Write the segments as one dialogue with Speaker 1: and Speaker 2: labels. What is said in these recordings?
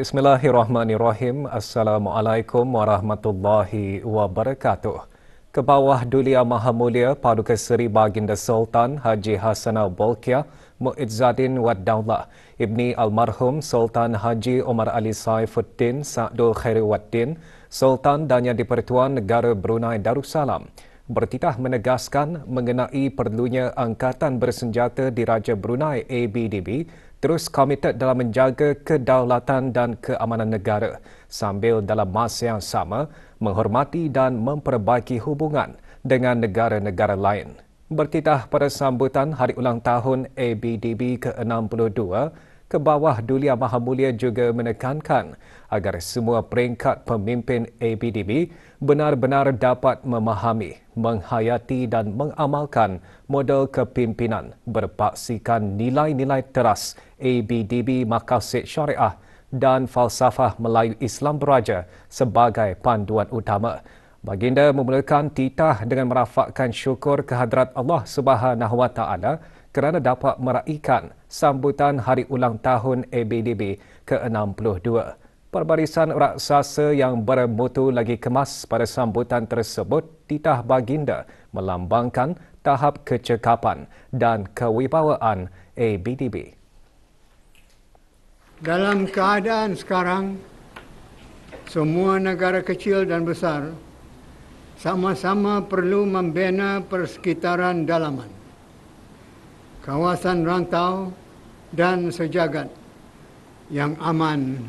Speaker 1: Bismillahirrahmanirrahim. Assalamualaikum warahmatullahi wabarakatuh. Kebawah Dulia Maha Mulia Paduka Seri Baginda Sultan Haji Hassanal Bolkiah Muizzaddin Wad Daulah Ibni Almarhum Sultan Haji Omar Ali Saifuddin Sa'dul Khairi Waddin Sultan dan Yang di-Pertuan Negara Brunei Darussalam bertitah menegaskan mengenai perlunya Angkatan Bersenjata Diraja Brunei ABDB terus komited dalam menjaga kedaulatan dan keamanan negara sambil dalam masa yang sama menghormati dan memperbaiki hubungan dengan negara-negara lain. Bertitah pada sambutan Hari Ulang Tahun ABDB ke-62, Kebawah Dulia Maha Mulia juga menekankan agar semua peringkat pemimpin ABDB benar-benar dapat memahami, menghayati dan mengamalkan model kepimpinan berpaksikan nilai-nilai teras ABDB Maqasid Syariah dan falsafah Melayu Islam Beraja sebagai panduan utama. Baginda memulakan titah dengan merafakkan syukur kehadrat Allah Subhanahu Wa Taala kerana dapat meraihkan sambutan Hari Ulang Tahun ABDB ke-62. Perbarisan raksasa yang bermutu lagi kemas pada sambutan tersebut, titah baginda melambangkan tahap kecekapan dan kewibawaan ABDB.
Speaker 2: Dalam keadaan sekarang, semua negara kecil dan besar sama-sama perlu membina persekitaran dalaman, kawasan rantau dan sejagat yang aman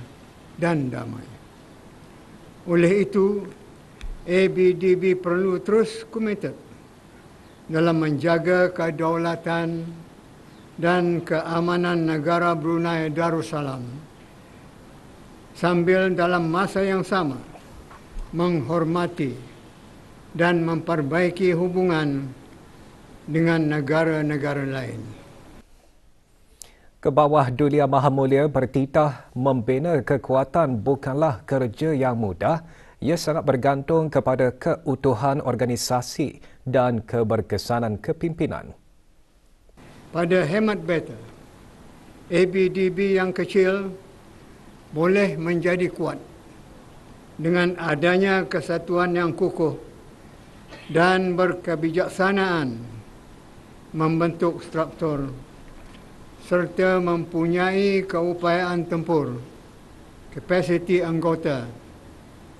Speaker 2: dan damai. Oleh itu, ABDB perlu terus komited dalam menjaga kedaulatan dan keamanan negara Brunei Darussalam sambil dalam masa yang sama menghormati dan memperbaiki hubungan dengan negara-negara lain.
Speaker 1: Kebawah Dulia Maha Mulia bertitah membina kekuatan bukanlah kerja yang mudah. Ia sangat bergantung kepada keutuhan organisasi dan keberkesanan kepimpinan.
Speaker 2: Pada hemat beta, ABDB yang kecil boleh menjadi kuat dengan adanya kesatuan yang kukuh dan berkebijaksanaan membentuk struktur serta mempunyai keupayaan tempur, kapasiti anggota,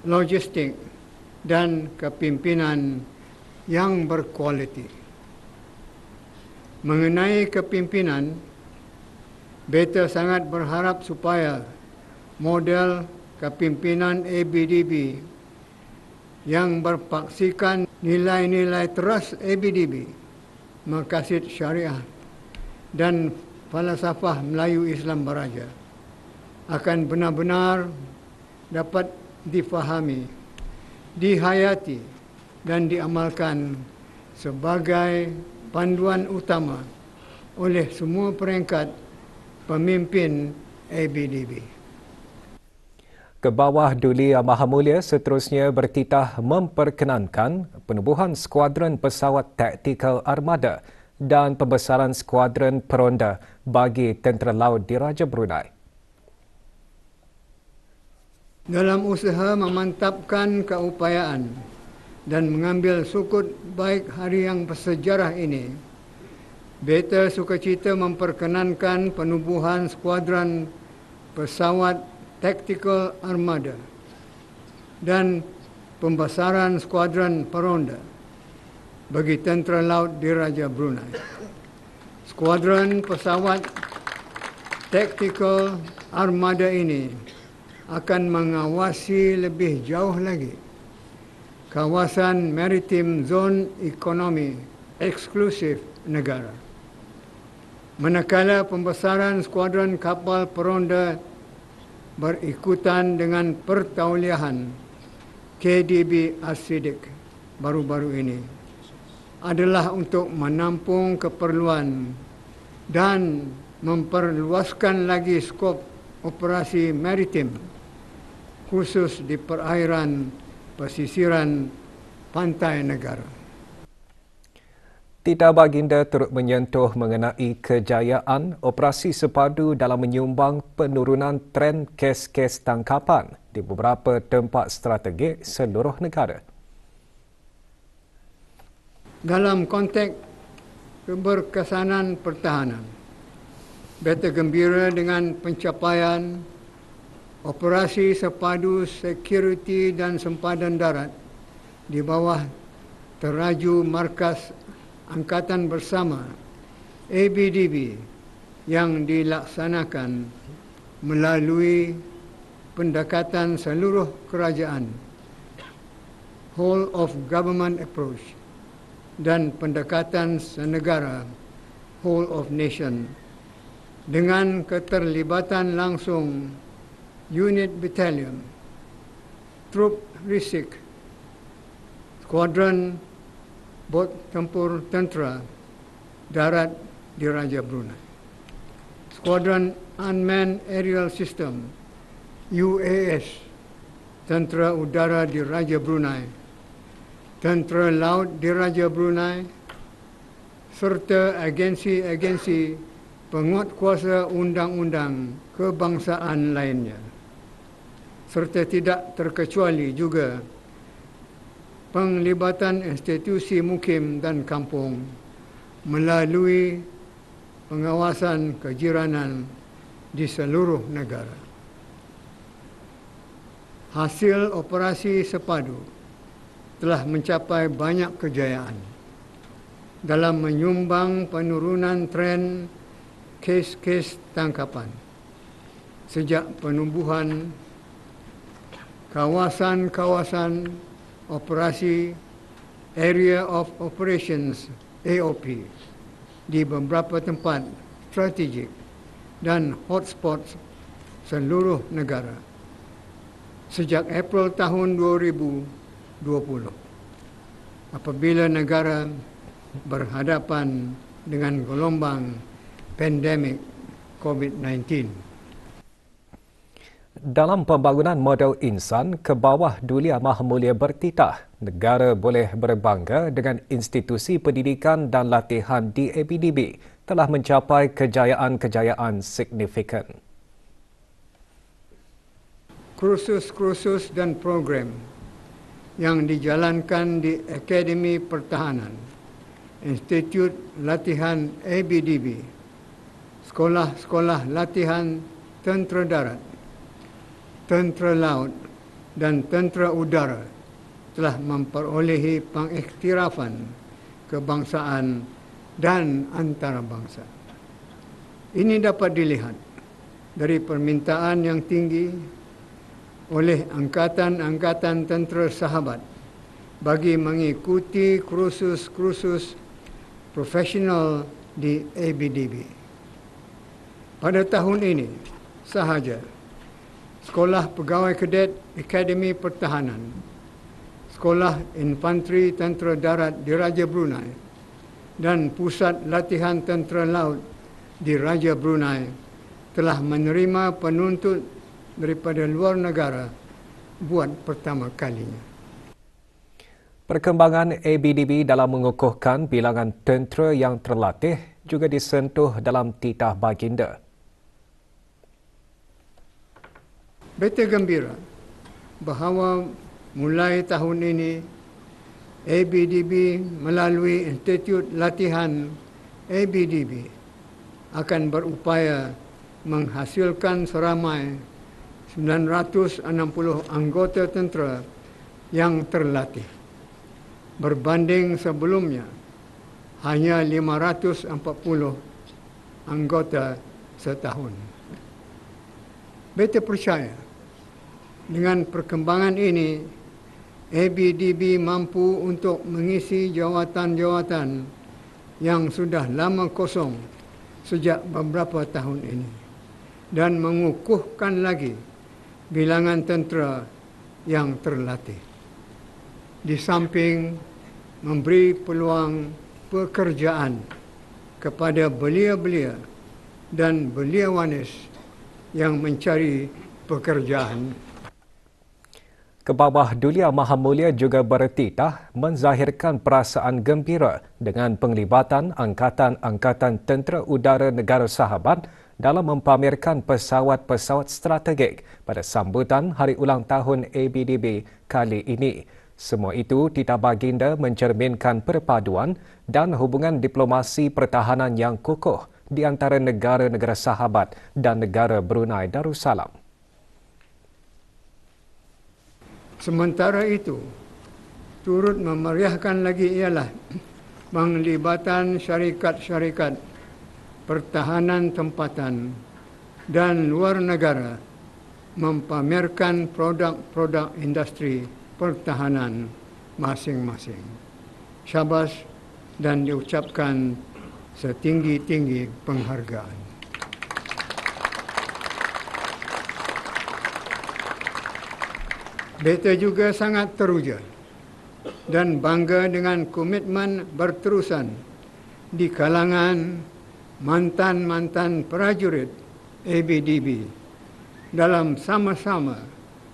Speaker 2: logistik dan kepimpinan yang berkualiti. Mengenai kepimpinan, beta sangat berharap supaya model kepimpinan ABDB yang berpaksikan nilai-nilai teras ABDB, Maqasid Syariah dan falsafah Melayu Islam Beraja akan benar-benar dapat difahami, dihayati dan diamalkan sebagai panduan utama oleh semua peringkat pemimpin ABDB.
Speaker 1: Kebawah Dulia Maha Mulia seterusnya bertitah memperkenankan penubuhan skuadron pesawat taktikal armada dan pembesaran skuadron peronda bagi Tentera Laut Diraja Brunei.
Speaker 2: Dalam usaha memantapkan keupayaan dan mengambil sukut baik hari yang bersejarah ini, beta sukacita memperkenankan penubuhan skuadron pesawat taktikal armada dan pembesaran skuadron peronda bagi Tentera Laut Diraja Brunei. Skuadron pesawat taktikal armada ini akan mengawasi lebih jauh lagi kawasan maritim zon ekonomi eksklusif negara. Manakala pembesaran skuadron kapal peronda berikutan dengan pertauliahan KDB As-Siddiq baru-baru ini adalah untuk menampung keperluan dan memperluaskan lagi skop operasi maritim khusus di perairan pesisiran pantai negara.
Speaker 1: Tita Baginda turut menyentuh mengenai kejayaan operasi sepadu dalam menyumbang penurunan tren kes-kes tangkapan di beberapa tempat strategik seluruh negara.
Speaker 2: Dalam konteks keberkesanan pertahanan, Beta gembira dengan pencapaian operasi sepadu sekuriti dan sempadan darat di bawah teraju Markas Angkatan Bersama ABDB yang dilaksanakan melalui pendekatan seluruh kerajaan, whole of government approach, dan pendekatan senegara, whole of nation, dengan keterlibatan langsung unit battalion, troop risik, skuadron bot tempur tentera darat di Raja Brunei, skuadron unmanned aerial system UAS tentera udara di Raja Brunei, tentera laut di Raja Brunei, serta agensi-agensi penguatkuasa undang-undang kebangsaan lainnya, serta tidak terkecuali juga penglibatan institusi mukim dan kampung melalui pengawasan kejiranan di seluruh negara. Hasil operasi sepadu telah mencapai banyak kejayaan dalam menyumbang penurunan tren kes-kes tangkapan sejak penubuhan kawasan-kawasan operasi Area of Operations AOP di beberapa tempat strategik dan hotspots seluruh negara sejak April tahun 2020 apabila negara berhadapan dengan gelombang pandemik COVID-19.
Speaker 1: Dalam pembangunan model insan ke bawah Duli Amah Mulia bertitah, negara boleh berbangga dengan institusi pendidikan dan latihan di ABDB telah mencapai kejayaan-kejayaan signifikan.
Speaker 2: Kursus-kursus dan program yang dijalankan di Akademi Pertahanan, Institut Latihan ABDB, sekolah-sekolah latihan tentera darat, tentera laut dan tentera udara telah memperolehi pengiktirafan kebangsaan dan antarabangsa. Ini dapat dilihat dari permintaan yang tinggi oleh angkatan-angkatan tentera sahabat bagi mengikuti kursus-kursus profesional di ABDB. Pada tahun ini sahaja, Sekolah Pegawai Kadet Akademi Pertahanan, Sekolah Infanteri Tentera Darat di Raja Brunei dan Pusat Latihan Tentera Laut di Raja Brunei telah menerima penuntut daripada luar negara buat pertama kalinya.
Speaker 1: Perkembangan ABDB dalam mengukuhkan bilangan tentera yang terlatih juga disentuh dalam titah baginda.
Speaker 2: Beta gembira bahawa mulai tahun ini ABDB melalui Institut Latihan ABDB akan berupaya menghasilkan seramai 960 anggota tentera yang terlatih, berbanding sebelumnya hanya 540 anggota setahun. Beta percaya dengan perkembangan ini, ABDB mampu untuk mengisi jawatan-jawatan yang sudah lama kosong sejak beberapa tahun ini dan mengukuhkan lagi bilangan tentera yang terlatih. Di samping memberi peluang pekerjaan kepada belia-belia dan beliawanis yang mencari pekerjaan.
Speaker 1: Kebawah Dulia Maha Mulia juga bertitah menzahirkan perasaan gembira dengan penglibatan angkatan-angkatan tentera udara negara sahabat dalam mempamerkan pesawat-pesawat strategik pada sambutan Hari Ulang Tahun ABDB kali ini. Semua itu titah baginda mencerminkan perpaduan dan hubungan diplomasi pertahanan yang kukuh di antara negara-negara sahabat dan negara Brunei Darussalam.
Speaker 2: Sementara itu, turut memeriahkan lagi ialah penglibatan syarikat-syarikat pertahanan tempatan dan luar negara mempamerkan produk-produk industri pertahanan masing-masing. Syabas dan diucapkan setinggi-tinggi penghargaan. Beta juga sangat teruja dan bangga dengan komitmen berterusan di kalangan mantan-mantan prajurit ABDB dalam sama-sama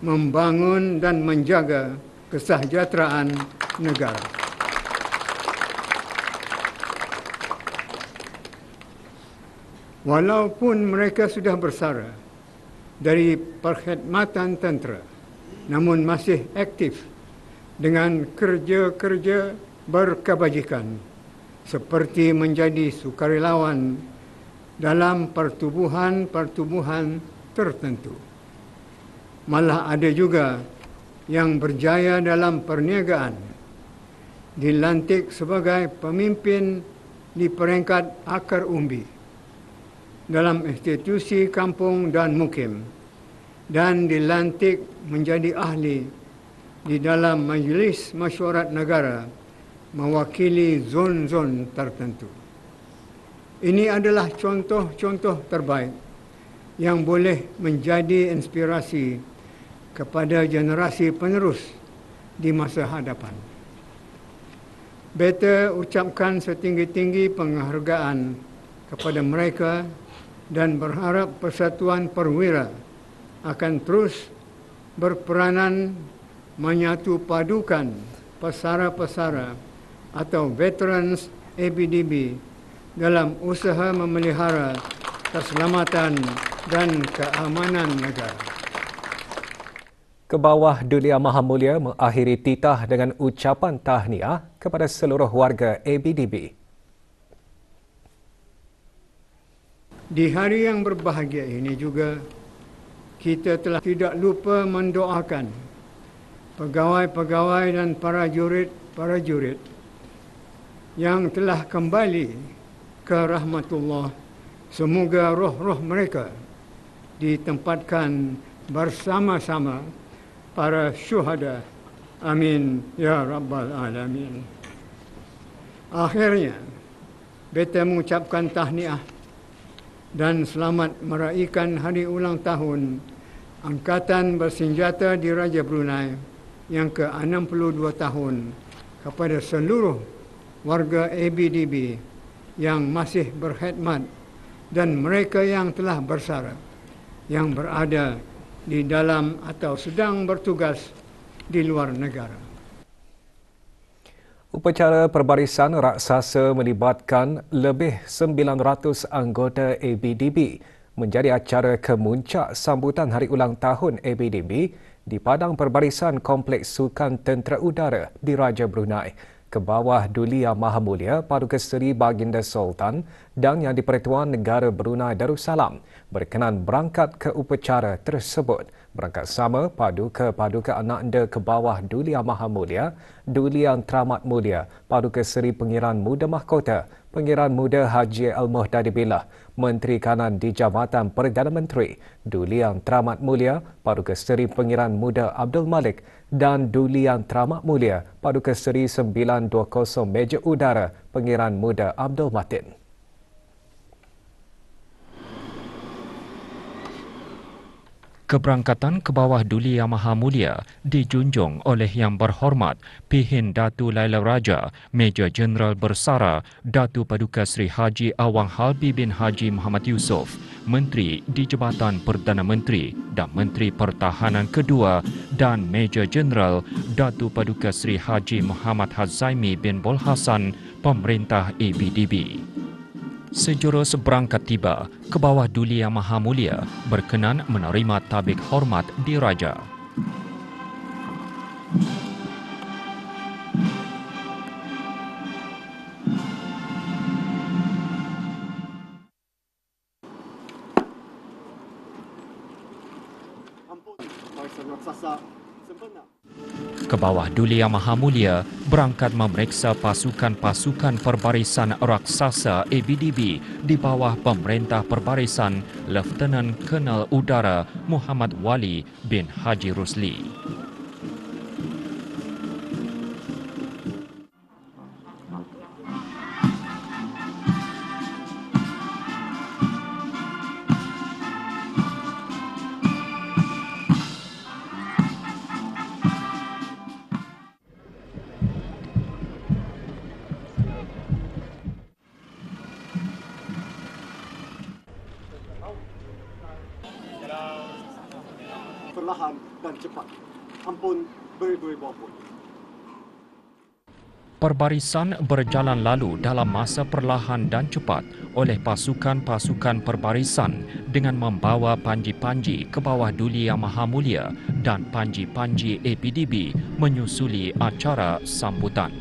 Speaker 2: membangun dan menjaga kesejahteraan negara. Walaupun mereka sudah bersara dari perkhidmatan tentera, namun masih aktif dengan kerja-kerja berkebajikan seperti menjadi sukarelawan dalam pertubuhan-pertubuhan tertentu. Malah ada juga yang berjaya dalam perniagaan, dilantik sebagai pemimpin di peringkat akar umbi dalam institusi kampung dan mukim, dan dilantik menjadi ahli di dalam Majlis Mesyuarat Negara mewakili zon-zon tertentu. Ini adalah contoh-contoh terbaik yang boleh menjadi inspirasi kepada generasi penerus di masa hadapan. Beta ucapkan setinggi-tinggi penghargaan kepada mereka dan berharap Persatuan Perwira akan terus berperanan menyatu padukan pesara-pesara atau veterans ABDB dalam usaha memelihara keselamatan dan keamanan negara.
Speaker 1: Kebawah Dulia Maha Mulia mengakhiri titah dengan ucapan tahniah kepada seluruh warga ABDB.
Speaker 2: Di hari yang berbahagia ini juga, kita telah tidak lupa mendoakan pegawai-pegawai dan para jurid yang telah kembali ke rahmatullah. Semoga roh-roh mereka ditempatkan bersama-sama para syuhada. Amin ya rabbal alamin. Akhirnya, beta mengucapkan tahniah dan selamat meraihkan hari ulang tahun Angkatan Bersenjata Diraja Brunei yang ke-62 tahun kepada seluruh warga ABDB yang masih berkhidmat dan mereka yang telah bersara, yang berada di dalam atau sedang bertugas di luar negara.
Speaker 1: Upacara perbarisan raksasa melibatkan lebih 900 anggota ABDB menjadi acara kemuncak sambutan Hari Ulang Tahun ABDB di Padang Perbarisan Kompleks Sukan Tentera Udara di Raja Brunei, Kebawah Dulia Maha Mulia Paduka Seri Baginda Sultan dan Yang di-Pertuan Negara Brunei Darussalam berkenan berangkat ke upacara tersebut. Berangkat sama Paduka Ananda Kebawah Dulia Maha Mulia, Duli Yang Teramat Mulia Paduka Seri Pengiran Muda Mahkota, Pengiran Muda Haji Al-Muhdadi Billah, Menteri Kanan di Jabatan Perdana Menteri, Duli Yang Teramat Mulia Paduka Seri Pengiran Muda Abdul Malik dan Duli Yang Teramat Mulia Paduka Seri 920 Meja Udara Pengiran Muda Abdul Matin.
Speaker 3: Keberangkatan ke bawah Duli Yang Maha Mulia dijunjung oleh Yang Berhormat Pihin Datu Laila Raja, Major Jeneral Bersara Datu Paduka Seri Haji Awang Halbi bin Haji Muhammad Yusof, Menteri di Jabatan Perdana Menteri dan Menteri Pertahanan kedua, dan Major Jeneral Datu Paduka Seri Haji Muhammad Hazaimi bin Bol Hasan, Pemerintah ABDB. Sejurus berangkat tiba ke bawah Duli Yang Maha Mulia berkenan menerima tabik hormat diraja. Ke bawah Duli Yang Maha Mulia berangkat memeriksa pasukan-pasukan perbarisan raksasa ABDB di bawah Pemerintah Perbarisan Lieutenant Colonel Udara Muhammad Wali bin Haji Rusli.
Speaker 4: Perlahan dan cepat. Ampun beri-beri bapun.
Speaker 3: Perbarisan berjalan lalu dalam masa perlahan dan cepat oleh pasukan-pasukan perbarisan dengan membawa panji-panji ke bawah Duli Yang Maha Mulia dan panji-panji ABDB menyusuli acara sambutan.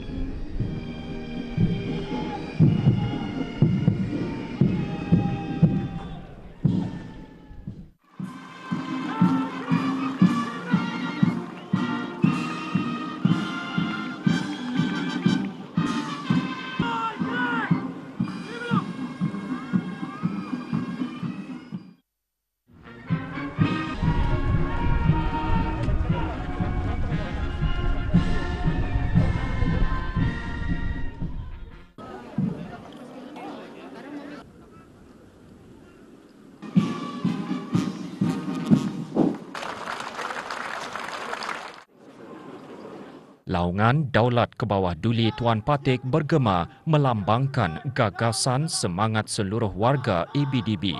Speaker 3: Laungan Daulat ke bawah Duli Tuan Patik bergema melambangkan gagasan semangat seluruh warga ABDB.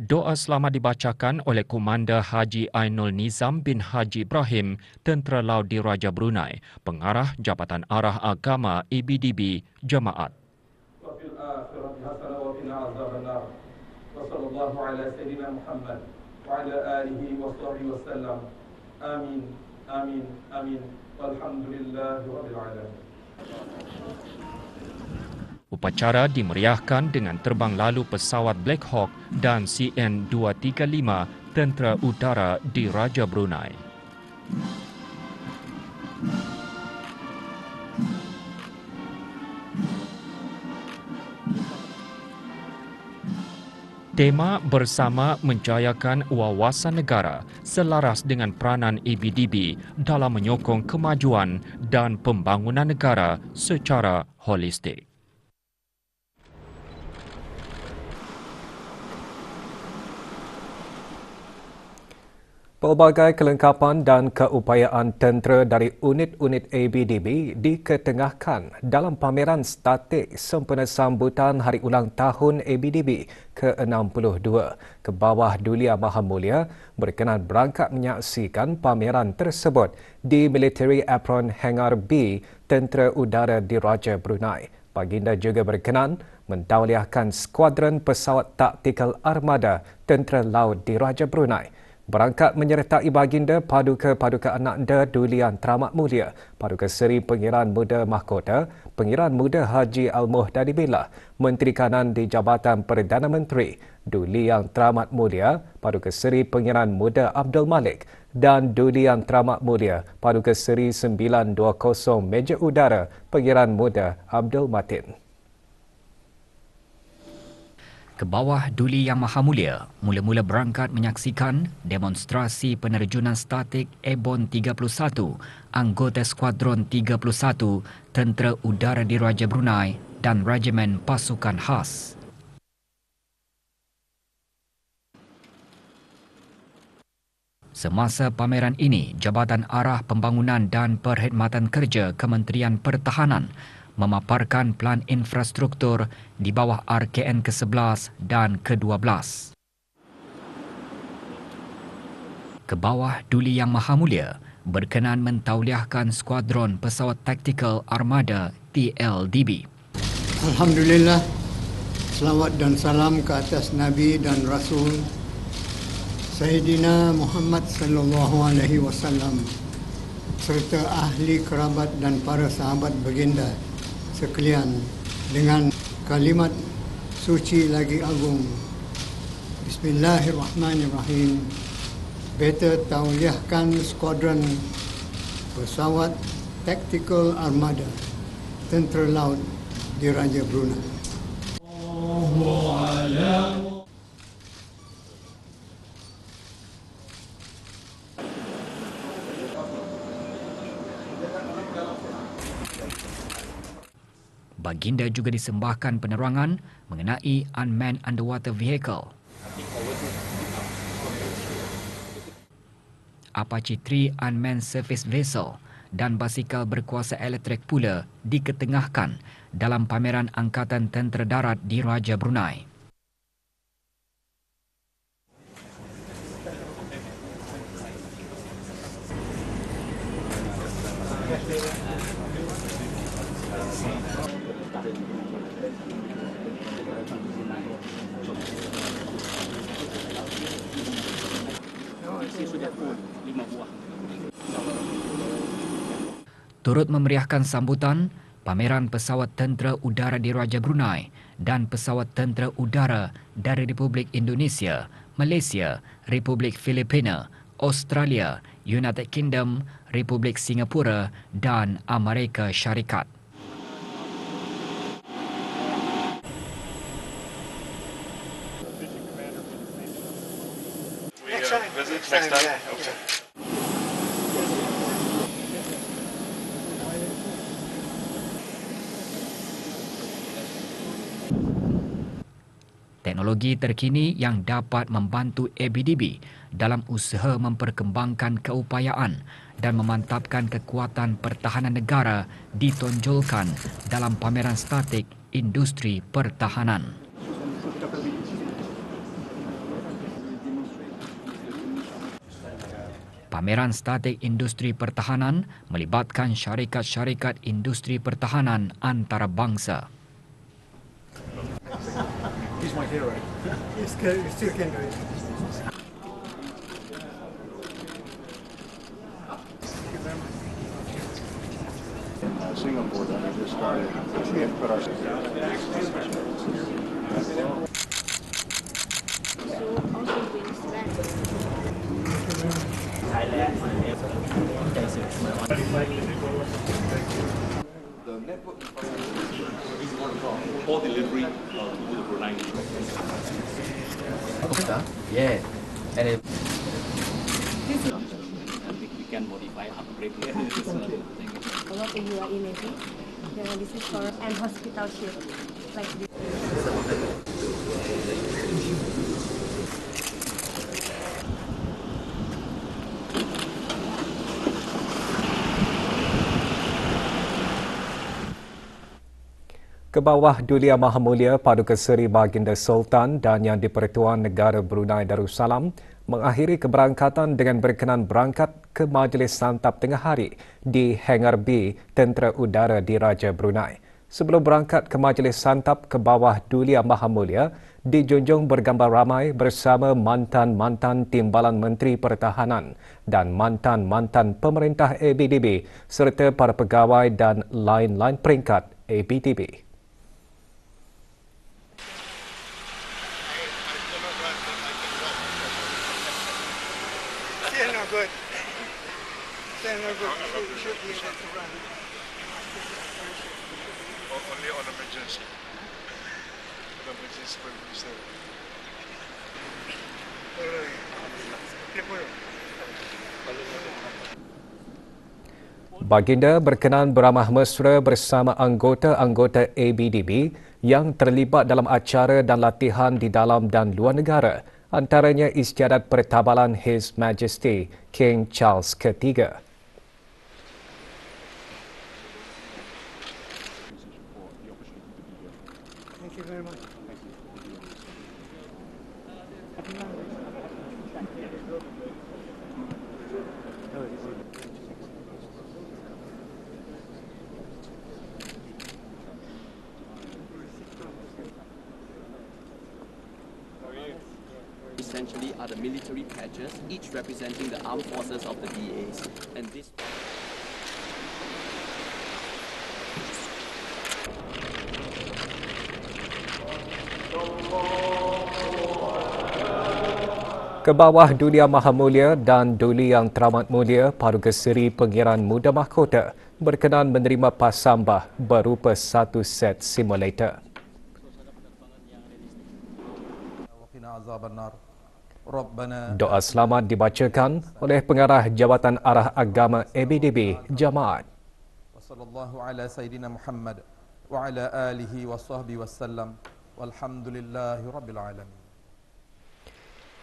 Speaker 3: Doa selamat dibacakan oleh Komander Haji Ainul Nizam bin Haji Ibrahim, Tentera Laut Diraja Brunei, Pengarah Jabatan Arah Agama ABDB Jemaat. Amin, amin, amin. Walhamdulillahirabbil alamin. Upacara dimeriahkan dengan terbang lalu pesawat Black Hawk dan CN-235 Tentera Udara Diraja Brunei. Tema bersama menjayakan wawasan negara selaras dengan peranan ABDB dalam menyokong kemajuan dan pembangunan negara secara holistik.
Speaker 1: Pelbagai kelengkapan dan keupayaan tentera dari unit-unit ABDB diketengahkan dalam pameran statik sempena sambutan Hari Ulang Tahun ABDB ke-62 ke bawah Duli Yang Maha Mulia berkenan berangkat menyaksikan pameran tersebut di Military Apron Hangar B Tentera Udara Diraja Brunei. Baginda juga berkenan mentauliahkan skuadron pesawat taktikal armada Tentera Laut Diraja Brunei. Berangkat menyertai baginda Paduka-Paduka Ananda Duli Yang Teramat Mulia, Paduka Seri Pengiran Muda Mahkota, Pengiran Muda Haji Al-Muhdadi Billah, Menteri Kanan di Jabatan Perdana Menteri, Duli Yang Teramat Mulia, Paduka Seri Pengiran Muda Abdul Malik dan Duli Yang Teramat Mulia, Paduka Seri 920 Major Udara, Pengiran Muda Abdul Matin.
Speaker 5: Ke bawah Duli Yang Maha Mulia mula-mula berangkat menyaksikan demonstrasi penerjunan statik Airborne 31 anggota Skuadron 31 Tentera Udara Diraja Brunei dan Regimen Pasukan Khas. Semasa pameran ini, Jabatan Arah Pembangunan dan Perkhidmatan Kerja Kementerian Pertahanan memaparkan plan infrastruktur di bawah RKN ke-11 dan ke-12. Ke bawah Duli Yang Maha Mulia berkenan mentauliahkan skuadron pesawat taktikal armada TLDB.
Speaker 2: Alhamdulillah, selawat dan salam ke atas Nabi dan Rasul Sayyidina Muhammad sallallahu alaihi wasallam serta ahli kerabat dan para sahabat baginda sekalian dengan kalimat suci lagi agung. Bismillahirrahmanirrahim. Beta tauliahkan skuadron pesawat Tactical Armada Tentera Laut Diraja Brunei.
Speaker 5: Baginda juga disembahkan penerangan mengenai Unmanned Underwater Vehicle Apache 3 Unmanned Surface Vessel dan basikal berkuasa elektrik pula diketengahkan dalam pameran Angkatan Tentera Darat Diraja Brunei. Turut memeriahkan sambutan pameran pesawat tentera udara Diraja Brunei dan pesawat tentera udara dari Republik Indonesia, Malaysia, Republik Filipina, Australia, United Kingdom, Republik Singapura dan Amerika Syarikat.
Speaker 6: Next time. Okay.
Speaker 5: Teknologi terkini yang dapat membantu ABDB dalam usaha memperkembangkan keupayaan dan memantapkan kekuatan pertahanan negara ditonjolkan dalam pameran statik industri pertahanan. Pameran statik industri pertahanan melibatkan syarikat-syarikat industri pertahanan antarabangsa.
Speaker 4: He's my hero.
Speaker 2: You still can do it.
Speaker 6: Singapore that we just started. We have put our
Speaker 7: the network for delivery to the Brunei.
Speaker 8: Yeah, and it.
Speaker 7: We can modify, upgrade.
Speaker 9: A lot of you are in Navy. This is for and hospital ship like this.
Speaker 1: Ke bawah Duli Yang Maha Mulia Paduka Seri Baginda Sultan dan Yang di-Pertuan Negara Brunei Darussalam mengakhiri keberangkatan dengan berkenan berangkat ke Majlis Santap Tengah Hari di Hangar B Tentera Udara Diraja Brunei. Sebelum berangkat ke Majlis Santap ke bawah Duli Yang Maha Mulia, dijunjung bergambar ramai bersama mantan-mantan Timbalan Menteri Pertahanan dan mantan-mantan pemerintah ABDB serta para pegawai dan lain-lain peringkat ABDB.
Speaker 2: Still no good. Still no good. Should be able to run.
Speaker 6: only on emergency. The Majlis Peribahasa.
Speaker 1: Baginda berkenan beramah mesra bersama anggota-anggota ABDB yang terlibat dalam acara dan latihan di dalam dan luar negara, antaranya istiadat pertabalan His Majesty King Charles III.
Speaker 2: Thank you very much.
Speaker 7: Essentially are the military patches, each representing the armed forces of the DAs. And this
Speaker 1: Kebawah Dulia Maha Mulia dan Duli Yang Teramat Mulia Paduka Seri Pengiran Muda Mahkota berkenan menerima pasambah berupa satu set simulator. Doa selamat dibacakan oleh Pengarah Jabatan Arah Agama ABDB Jamaat.
Speaker 10: Wassallallahu ala Sayyidina Muhammad wa ala alihi wa sahbihi wassalam walhamdulillahi rabbil alamin.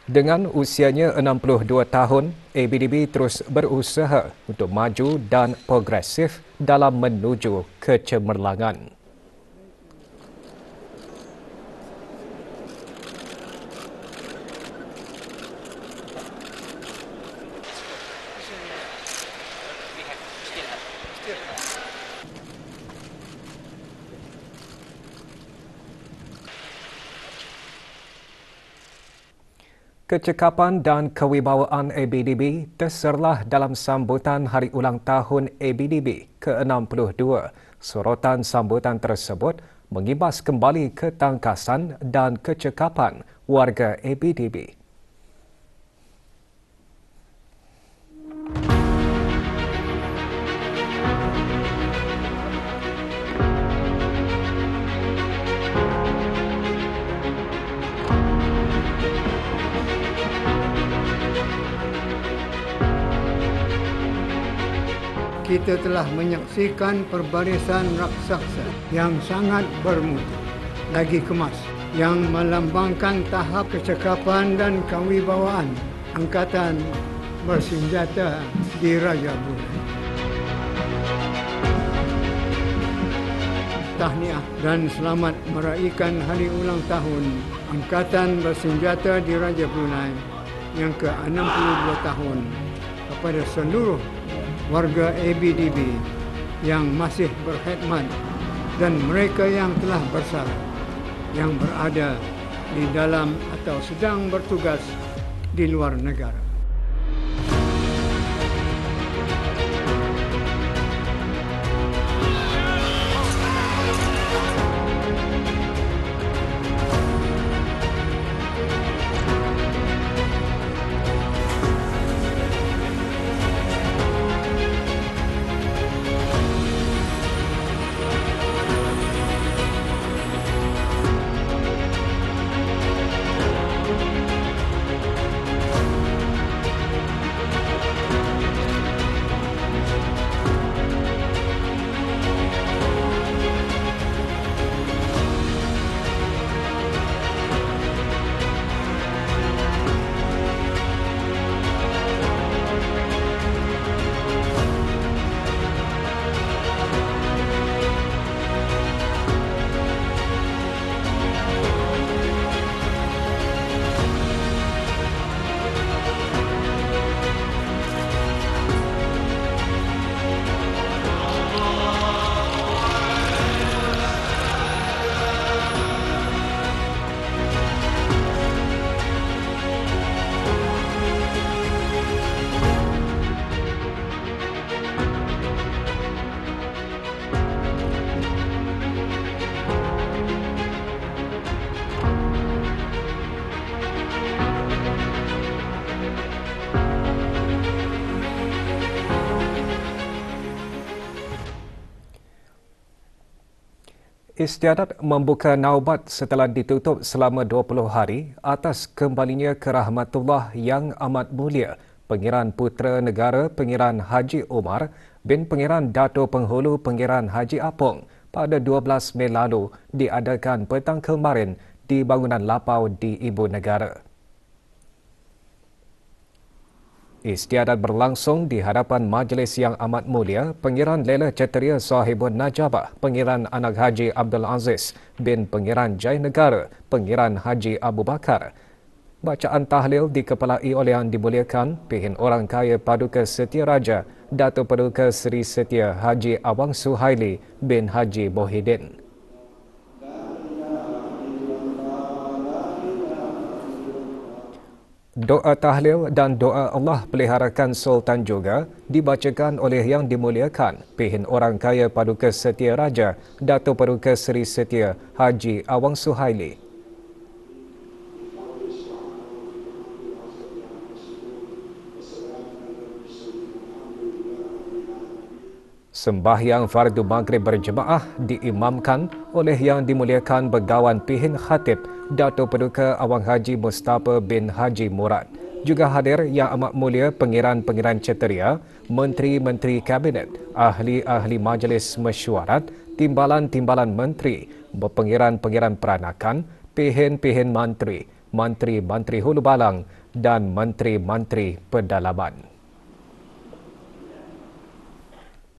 Speaker 1: Dengan usianya 62 tahun, ABDB terus berusaha untuk maju dan progresif dalam menuju kecemerlangan. Kecekapan dan kewibawaan ABDB terserlah dalam sambutan Hari Ulang Tahun ABDB ke-62. Sorotan sambutan tersebut mengimbas kembali ketangkasan dan kecekapan warga ABDB.
Speaker 2: Kita telah menyaksikan perbarisan raksasa yang sangat bermutu, lagi kemas, yang melambangkan tahap kecekapan dan kewibawaan angkatan bersenjata di Raja Brunei. Tahniah dan selamat meraihkan Hari Ulang Tahun Angkatan Bersenjata di Raja Brunei yang ke-62 tahun kepada seluruh warga ABDB yang masih berkhidmat dan mereka yang telah bersalah yang berada di dalam atau sedang bertugas di luar negara.
Speaker 1: Istiadat membuka naubat setelah ditutup selama 20 hari atas kembalinya ke rahmatullah yang amat mulia Pengiran Putera Negara Pengiran Haji Umar bin Pengiran Dato' Penghulu Pengiran Haji Apong pada 12 Mei lalu diadakan petang kemarin di bangunan lapau di Ibu Negara. Istiadat berlangsung di hadapan majlis yang amat mulia Pengiran Lela Ceteria Sahibun Najabah, Pengiran Anak Haji Abdul Aziz bin Pengiran Jai Negara, Pengiran Haji Abu Bakar. Bacaan tahlil dikepalai oleh Yang Dimuliakan Pihin Orang Kaya Paduka Setia Raja, Dato' Paduka Seri Setia Haji Awang Suhaili bin Haji Mohidin. Doa tahlil dan doa Allah peliharakan Sultan juga dibacakan oleh Yang Dimuliakan Pihin Orang Kaya Paduka Setia Raja, Dato' Paduka Seri Setia Haji Awang Suhaili. Sembahyang fardu maghrib berjemaah diimamkan oleh Yang Dimuliakan Begawan Pihin Khatib Dato' Paduka Awang Haji Mustafa bin Haji Murad. Juga hadir Yang Amat Mulia Pengiran-Pengiran Ceteria, Menteri-Menteri Kabinet, Ahli-Ahli Majlis Mesyuarat, Timbalan-Timbalan Menteri, Pengiran-Pengiran Peranakan, Pihin-Pihin Mantri, Mantri-Mantri Hulu Balang dan Menteri-Menteri Pedalaman.